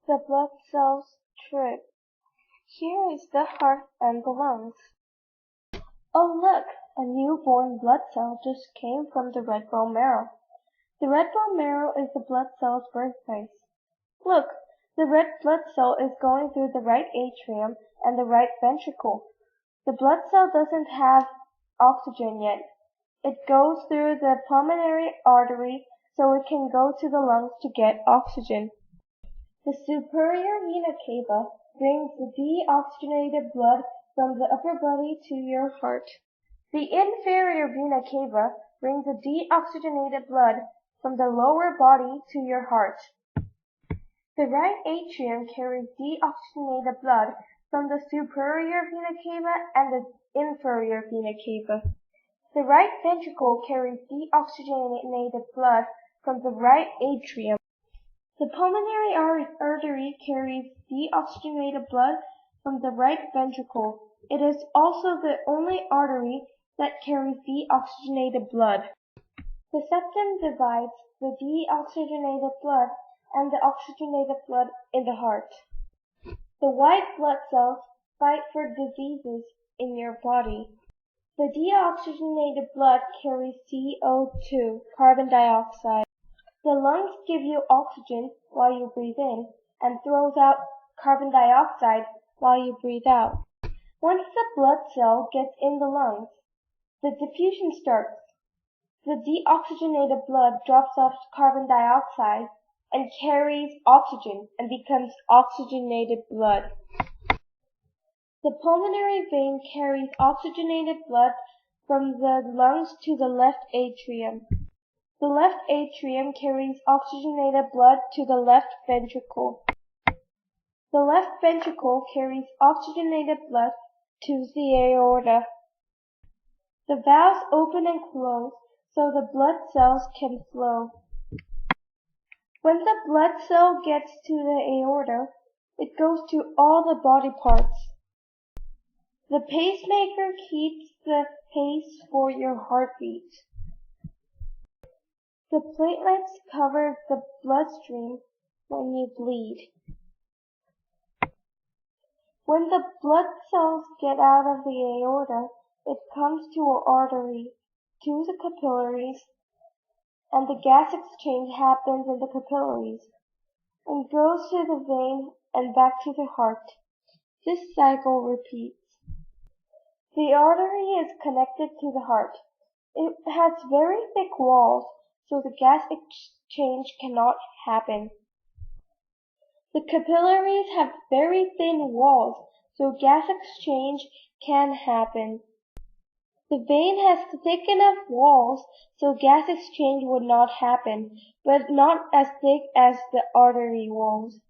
The blood cells trip. Here is the heart and the lungs. Oh look, a newborn blood cell just came from the red bone marrow. The red bone marrow is the blood cell's birthplace. Look, the red blood cell is going through the right atrium and the right ventricle. The blood cell doesn't have oxygen yet. It goes through the pulmonary artery so it can go to the lungs to get oxygen. The superior vena cava brings the deoxygenated blood from the upper body to your heart. The inferior vena cava brings the deoxygenated blood from the lower body to your heart. The right atrium carries deoxygenated blood from the superior vena cava and the inferior vena cava. The right ventricle carries deoxygenated blood from the right atrium. The pulmonary artery carries deoxygenated blood from the right ventricle. It is also the only artery that carries deoxygenated blood. The septum divides the deoxygenated blood and the oxygenated blood in the heart. The white blood cells fight for diseases in your body. The deoxygenated blood carries CO2, carbon dioxide. The lungs give you oxygen while you breathe in and throws out carbon dioxide while you breathe out. Once the blood cell gets in the lungs, the diffusion starts. The deoxygenated blood drops off carbon dioxide and carries oxygen and becomes oxygenated blood. The pulmonary vein carries oxygenated blood from the lungs to the left atrium. The left atrium carries oxygenated blood to the left ventricle. The left ventricle carries oxygenated blood to the aorta. The valves open and close so the blood cells can flow. When the blood cell gets to the aorta, it goes to all the body parts. The pacemaker keeps the pace for your heartbeat. The platelets cover the bloodstream when you bleed. When the blood cells get out of the aorta, it comes to an artery, to the capillaries, and the gas exchange happens in the capillaries, and goes to the vein and back to the heart. This cycle repeats. The artery is connected to the heart. It has very thick walls, so the gas exchange cannot happen. The capillaries have very thin walls, so gas exchange can happen. The vein has thick enough walls so gas exchange would not happen, but not as thick as the artery walls.